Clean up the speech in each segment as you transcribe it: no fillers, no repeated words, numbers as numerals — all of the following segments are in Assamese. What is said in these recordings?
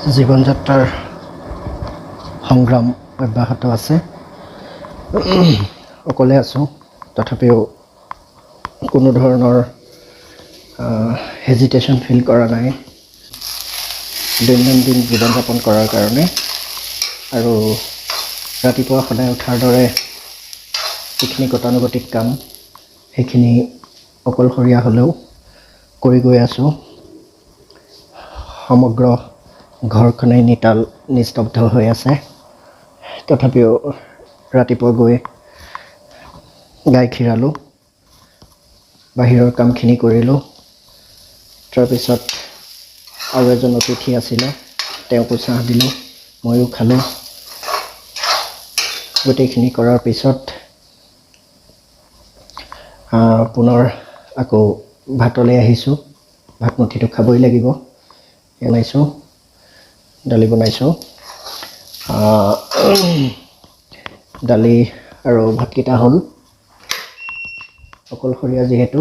জীৱন যাত্ৰাৰ সংগ্ৰাম অব্যাহত আছে। অকলে আছোঁ, তথাপিও কোনো ধৰণৰ হেজিটেশ্যন ফিল কৰা নাই দৈনন্দিন জীৱন যাপন কৰাৰ কাৰণে। আৰু ৰাতিপুৱা সদায় উঠাৰ দৰে যিখিনি গতানুগতিক কাম সেইখিনি অকলশৰীয়া হ'লেও কৰি গৈ আছোঁ। সমগ্ৰ ঘৰখনেই নিস্তব্ধ হৈ আছে, তথাপিও ৰাতিপুৱা গৈ গাই খীৰালোঁ, বাহিৰৰ কামখিনি কৰিলোঁ। তাৰপিছত আৰু এজন অতিথি আছিলে, তেওঁকো চাহ দিলোঁ, ময়ো খালোঁ। গোটেইখিনি কৰাৰ পিছত পুনৰ আকৌ ভাতলৈ আহিছোঁ। ভাতমুঠিটো খাবই লাগিব। বনাইছোঁ, দালি বনাইছোঁ। দালি আৰু ভাতকেইটা হ'ল। অকলশৰীয়া যিহেতু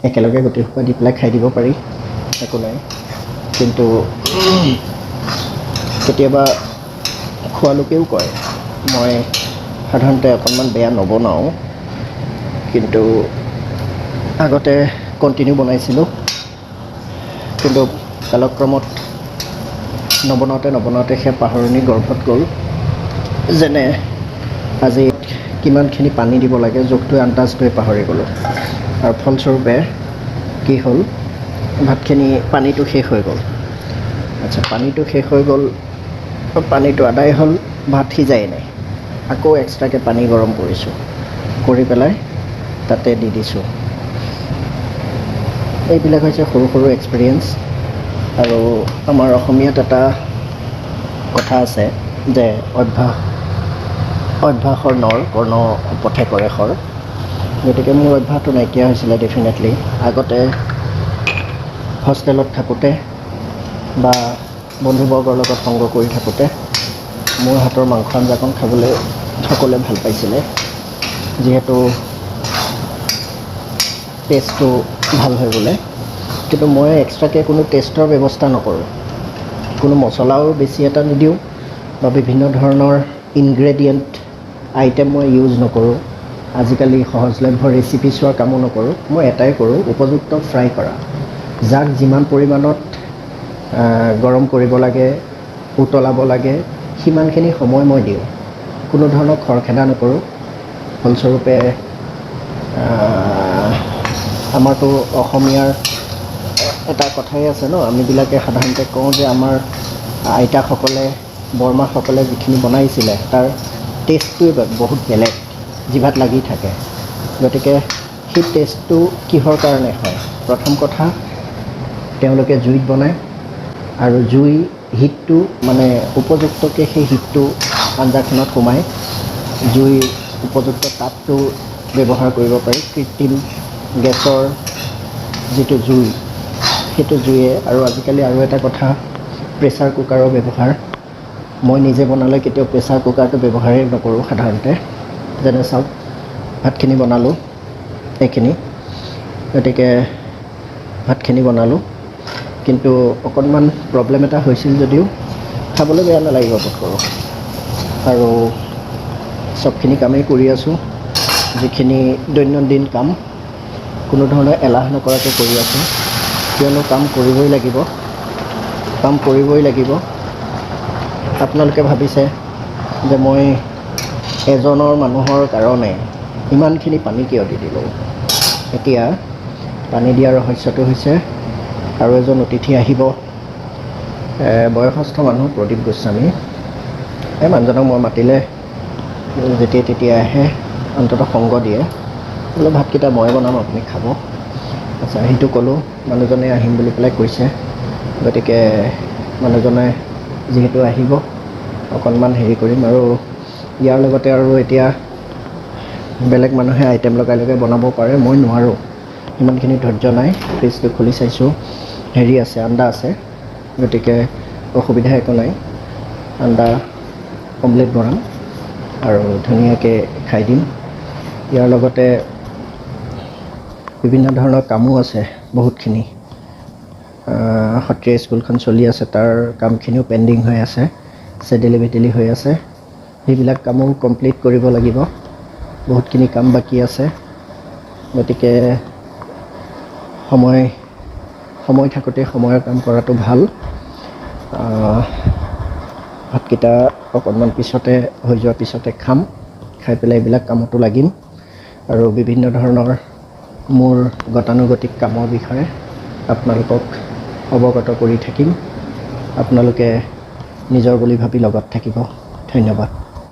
একেলগে গোটেইসোপা দি পেলাই খাই দিব পাৰি, একো নাই। কিন্তু কেতিয়াবা খোৱা লোকেও কয় মই সাধাৰণতে অকণমান বেয়া নবনাওঁ, কিন্তু আগতে কণ্টিনিউ বনাইছিলোঁ। কিন্তু কালক্ৰমত নবনাওঁতে সেয়া পাহৰণি গৰ্ভত গ'ল। যেনে আজি কিমানখিনি পানী দিব লাগে জোখটোৱে আন্দাজটোৱে পাহৰি গ'লোঁ। আৰু ফলস্বৰূপে কি হ'ল, ভাতখিনি পানীটো শেষ হৈ গ'ল। পানীটো শেষ হৈ গ'ল, পানীটো আদায় হ'ল, ভাত সিজাই নাই। আকৌ এক্সট্ৰাকৈ পানী গৰম কৰিছোঁ, কৰি পেলাই তাতে দি দিছোঁ। এইবিলাক হৈছে সৰু সৰু এক্সপিৰিয়েঞ্চ। আৰু আমাৰ অসমীয়াত এটা কথা আছে যে অভ্যাসৰ নৰ কৰ্ণ পথে কৰে শৰ। গতিকে মোৰ অভ্যাসটো নাইকিয়া হৈছিলে ডেফিনেটলি। আগতে হোষ্টেলত থাকোঁতে বা বন্ধুবৰ্গৰ লগত সংগ কৰি থাকোঁতে মোৰ হাতৰ মাংস আঞ্জাকণ খাবলৈ সকলোৱে ভাল পাইছিলে, যিহেতু টেষ্টটো ভাল হয় বোলে। কিন্তু মই এক্সট্ৰাকৈ কোনো টেষ্টৰ ব্যৱস্থা নকৰোঁ। কোনো মছলাও বেছি এটা নিদিওঁ বা বিভিন্ন ধৰণৰ ইনগ্ৰেডিয়েণ্ট আইটেম মই ইউজ নকৰোঁ। আজিকালি সহজলভ্য ৰেচিপি চোৱাৰ কামো নকৰোঁ। মই এটাই কৰোঁ, উপযুক্ত ফ্ৰাই কৰা। যাক যিমান পৰিমাণত গৰম কৰিব লাগে, উতলাব লাগে, সিমানখিনি সময় মই দিওঁ। কোনো ধৰণৰ খৰখেদা নকৰোঁ। ফলস্বৰূপে আমাৰতো অসমীয়াৰ এটা কথাই আছে ন, আমিবিলাকে সাধাৰণতে কওঁ যে আমাৰ আইতাসকলে বৰমাসকলে যিখিনি বনাইছিলে তাৰ টেষ্টটোৱে বহুত বেলেগ, জিভাত লাগি থাকে। গতিকে সেই টেষ্টটো কিহৰ কাৰণে হয়? প্ৰথম কথা, তেওঁলোকে জুইত বনায় আৰু জুই হিটটো মানে উপযুক্তকৈ সেই হিটটো আঞ্জাখনত সোমায়। জুইৰ উপযুক্ত তাপটো ব্যৱহাৰ কৰিব পাৰি। কৃত্ৰিম গেছৰ যিটো জুই, সেইটো জুয়ে। আৰু আজিকালি আৰু এটা কথা, প্ৰেছাৰ কুকাৰৰ ব্যৱহাৰ। মই নিজে বনালে কেতিয়াও প্ৰেছাৰ কুকাৰটো ব্যৱহাৰেই নকৰোঁ সাধাৰণতে। যেনে চাওক, ভাতখিনি বনালোঁ, এইখিনি। গতিকে ভাতখিনি বনালোঁ, কিন্তু অকণমান প্ৰব্লেম এটা হৈছিল যদিও খাবলৈ বেয়া নালাগিব বোধকৰোঁ। আৰু চবখিনি কামেই কৰি আছোঁ, যিখিনি দৈনন্দিন কাম, কোনো ধৰণৰ এলাহ নকৰাকৈ কৰি আছোঁ। কিয়নো কাম কৰিবই লাগিব। আপোনালোকে ভাবিছে যে মই এজনৰ মানুহৰ কাৰণে ইমানখিনি পানী কিয় দি দিলোঁ। এতিয়া পানী দিয়াৰ ৰহস্যটো হৈছে, আৰু এজন অতিথি আহিব, বয়সস্থ মানুহ, প্ৰদীপ গোস্বামী। এই মানুহজনক মই মাতিলে যেতিয়াই তেতিয়াই আহে, অন্ততঃ সংগ দিয়ে। বোলো ভাতকেইটা মই বনাম, আপুনি খাব। সেইটো ক'লোঁ, মানুহজনে আহিম বুলি পেলাই কৈছে। গতিকে মানুহজনে যিহেতু আহিব, অকণমান হেৰি কৰিম। আৰু ইয়াৰ লগতে আৰু এতিয়া বেলেগ মানুহে আইটেম লগাই বনাব পাৰে, মই নোৱাৰোঁ, ইমানখিনি ধৈৰ্য নাই। ফ্ৰিজটো খুলি চাইছোঁ, হেৰি আছে, আন্দা আছে। গতিকে অসুবিধা একো নাই, আন্দা অমলেট বনাম আৰু ধুনীয়াকৈ খাই দিম। ইয়াৰ লগতে বিভিন্ন ধৰণৰ কামো আছে বহুতখিনি। সত্ৰীয়া স্কুলখন চলি আছে, তাৰ কামখিনিও পেণ্ডিং হৈ আছে, চেডেলি ভেটেলি হৈ আছে। সেইবিলাক কামো কমপ্লিট কৰিব লাগিব, বহুতখিনি কাম বাকী আছে। গতিকে সময় থাকোঁতে সময়ৰ কাম কৰাটো ভাল। ভাতকেইটা অকণমান পিছতে হৈ যোৱাৰ পিছতে খাম, খাই পেলাই এইবিলাক কামতো লাগিম আৰু বিভিন্ন ধৰণৰ মোৰ গতানুগতিক কামৰ বিষয়ে আপোনালোকক অৱগত কৰি থাকিম। আপোনালোকে নিজৰ বুলি ভাবি লগত থাকিব। ধন্যবাদ।